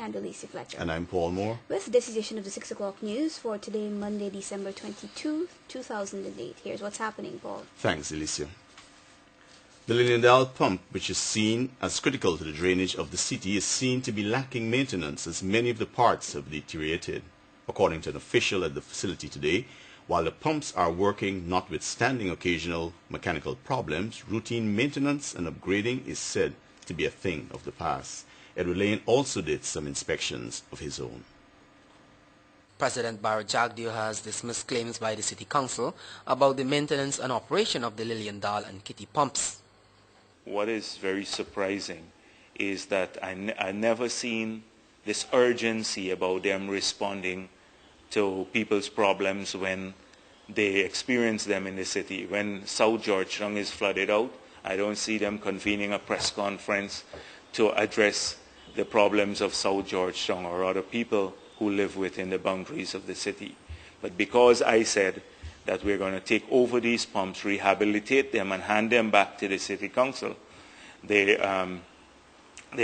Candelisa Fletcher. And I'm Paul Moore. With this edition of the 6 o'clock news for today, Monday, December 22, 2008. Here's what's happening, Paul. Thanks, Alicia. The Liliendal pump, which is seen as critical to the drainage of the city, is seen to be lacking maintenance as many of the parts have deteriorated. According to an official at the facility today, while the pumps are working notwithstanding occasional mechanical problems, routine maintenance and upgrading is said to be a thing of the past. Edward Lane also did some inspections of his own. President Barry Jagdeo has dismissed claims by the City Council about the maintenance and operation of the Liliendal and Kitty pumps. What is very surprising is that I never seen this urgency about them responding to people's problems when they experience them in the city. When South Georgetown is flooded out, I don't see them convening a press conference to address the problems of South Georgetown or other people who live within the boundaries of the city. But because I said that we're going to take over these pumps, rehabilitate them, and hand them back to the City Council, they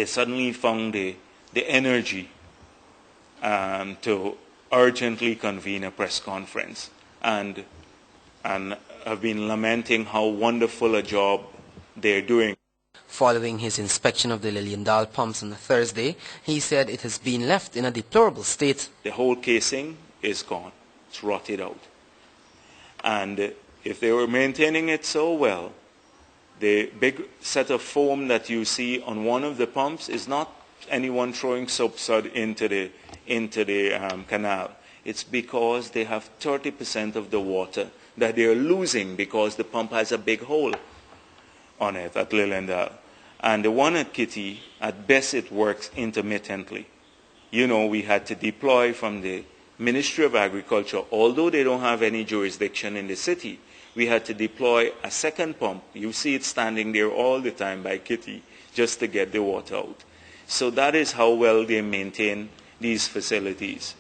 suddenly found the energy to urgently convene a press conference and have been lamenting how wonderful a job they're doing. Following his inspection of the Liliendal pumps on Thursday, he said it has been left in a deplorable state. The whole casing is gone. It's rotted out. And if they were maintaining it so well, the big set of foam that you see on one of the pumps is not anyone throwing soapsud into the canal. It's because they have 30% of the water that they're losing because the pump has a big hole on it at Liliendal. And the one at Kitty, at best it works intermittently. You know, we had to deploy from the Ministry of Agriculture, although they don't have any jurisdiction in the city, we had to deploy a second pump. You see it standing there all the time by Kitty just to get the water out. So that is how well they maintain these facilities.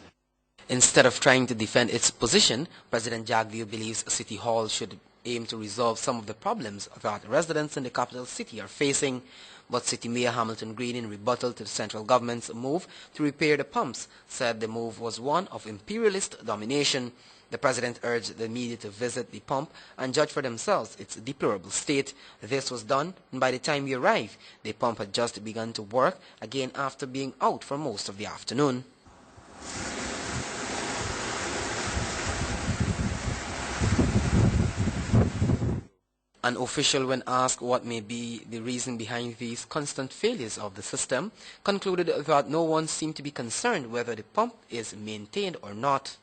Instead of trying to defend its position, President Jagdeo believes City Hall should aim to resolve some of the problems that residents in the capital city are facing. But City Mayor Hamilton Green, in rebuttal to the central government's move to repair the pumps, said the move was one of imperialist domination. The president urged the media to visit the pump and judge for themselves its deplorable state. This was done, and by the time we arrived, the pump had just begun to work again after being out for most of the afternoon. An official, when asked what may be the reason behind these constant failures of the system, concluded that no one seemed to be concerned whether the pump is maintained or not.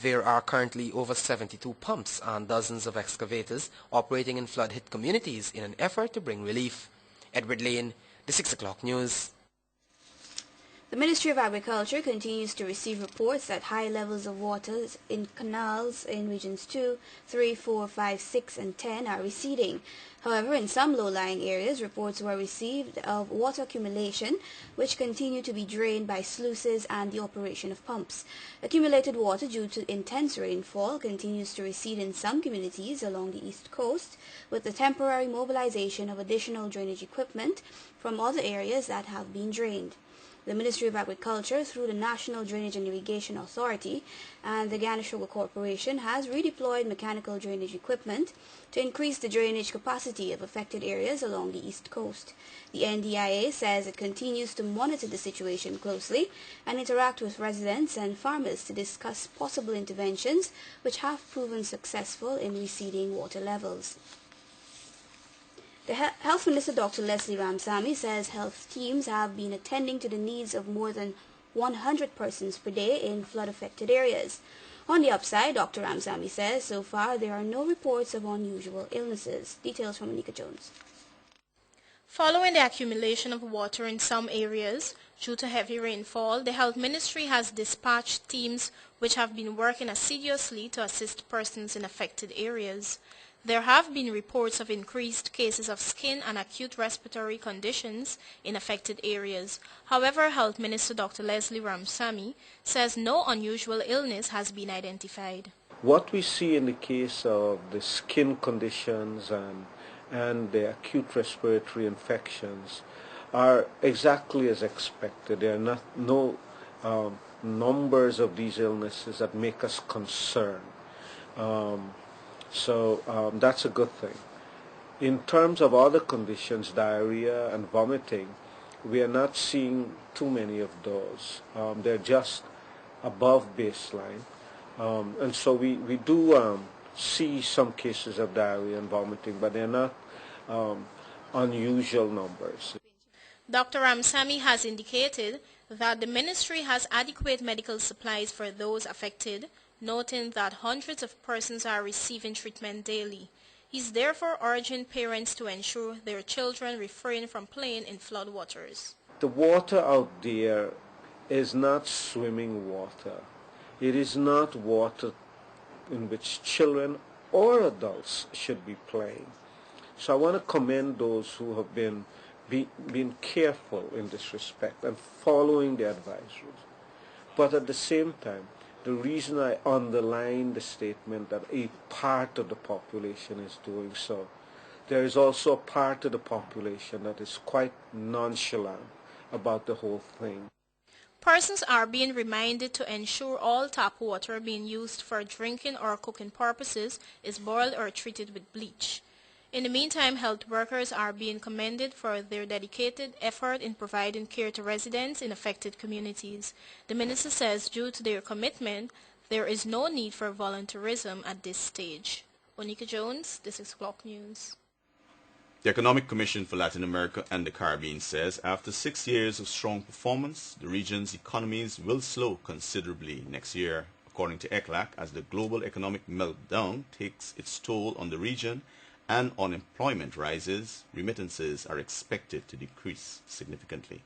There are currently over 72 pumps and dozens of excavators operating in flood-hit communities in an effort to bring relief. Edward Lane, the 6 o'clock news. The Ministry of Agriculture continues to receive reports that high levels of water in canals in regions 2, 3, 4, 5, 6, and 10 are receding. However, in some low-lying areas, reports were received of water accumulation, which continue to be drained by sluices and the operation of pumps. Accumulated water due to intense rainfall continues to recede in some communities along the east coast, with the temporary mobilization of additional drainage equipment from other areas that have been drained. The Ministry of Agriculture, through the National Drainage and Irrigation Authority and the Ghana Sugar Corporation, has redeployed mechanical drainage equipment to increase the drainage capacity of affected areas along the East Coast. The NDIA says it continues to monitor the situation closely and interact with residents and farmers to discuss possible interventions which have proven successful in receding water levels. The Health Minister, Dr. Leslie Ramsamy, says health teams have been attending to the needs of more than 100 persons per day in flood-affected areas. On the upside, Dr. Ramsamy says so far there are no reports of unusual illnesses. Details from Anika Jones. Following the accumulation of water in some areas due to heavy rainfall, the Health Ministry has dispatched teams which have been working assiduously to assist persons in affected areas. There have been reports of increased cases of skin and acute respiratory conditions in affected areas. However, Health Minister Dr. Leslie Ramsamy says no unusual illness has been identified. What we see in the case of the skin conditions and the acute respiratory infections are exactly as expected. There are no numbers of these illnesses that make us concerned. That's a good thing. In terms of other conditions, diarrhea and vomiting, we are not seeing too many of those. They're just above baseline. And so we do see some cases of diarrhea and vomiting, but they're not unusual numbers. Dr. Ramsamy has indicated that the ministry has adequate medical supplies for those affected, noting that hundreds of persons are receiving treatment daily. He is therefore urging parents to ensure their children refrain from playing in floodwaters. The water out there is not swimming water. It is not water in which children or adults should be playing. So I want to commend those who have been careful in this respect and following the advisories. But at the same time, the reason I underline the statement that a part of the population is doing so, there is also a part of the population that is quite nonchalant about the whole thing. Persons are being reminded to ensure all tap water being used for drinking or cooking purposes is boiled or treated with bleach. In the meantime, health workers are being commended for their dedicated effort in providing care to residents in affected communities. The minister says due to their commitment, there is no need for volunteerism at this stage. Onika Jones, This is Clock News. The Economic Commission for Latin America and the Caribbean says after 6 years of strong performance, the region's economies will slow considerably next year, according to ECLAC, as the global economic meltdown takes its toll on the region and unemployment rises. Remittances are expected to decrease significantly.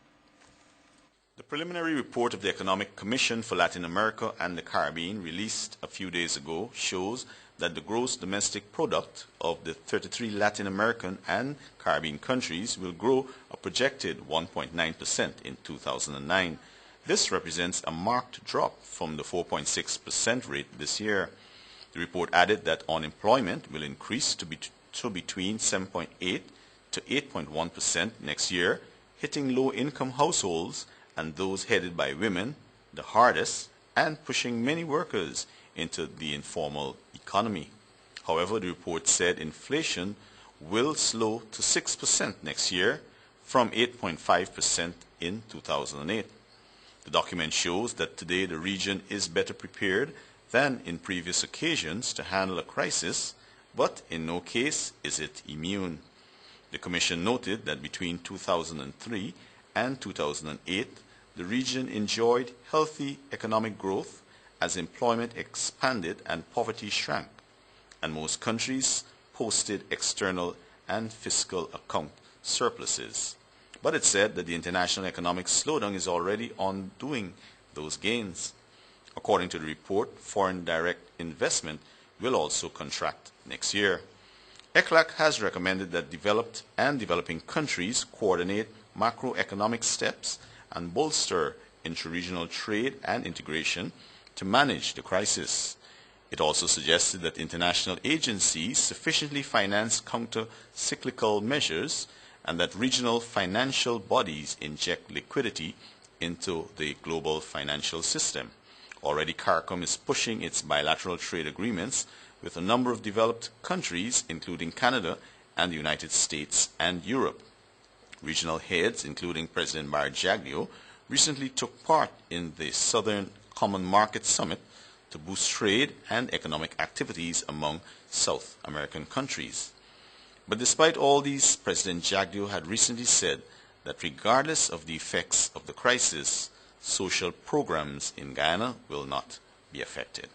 The preliminary report of the Economic Commission for Latin America and the Caribbean, released a few days ago, shows that the gross domestic product of the 33 Latin American and Caribbean countries will grow a projected 1.9% in 2009. This represents a marked drop from the 4.6% rate this year. The report added that unemployment will increase to between 7.8 to 8.1% next year, hitting low-income households and those headed by women the hardest and pushing many workers into the informal economy. However, the report said inflation will slow to 6% next year from 8.5% in 2008. The document shows that today the region is better prepared than in previous occasions to handle a crisis, but in no case is it immune. The Commission noted that between 2003 and 2008, the region enjoyed healthy economic growth as employment expanded and poverty shrank, and most countries posted external and fiscal account surpluses. But it said that the international economic slowdown is already undoing those gains. According to the report, foreign direct investment will also contract next year. ECLAC has recommended that developed and developing countries coordinate macroeconomic steps and bolster intra-regional trade and integration to manage the crisis. It also suggested that international agencies sufficiently finance counter-cyclical measures and that regional financial bodies inject liquidity into the global financial system. Already, CARICOM is pushing its bilateral trade agreements with a number of developed countries, including Canada and the United States and Europe. Regional heads, including President Mario Jaglio, recently took part in the Southern Common Market Summit to boost trade and economic activities among South American countries. But despite all these, President Jaglio had recently said that regardless of the effects of the crisis, social programs in Guyana will not be affected.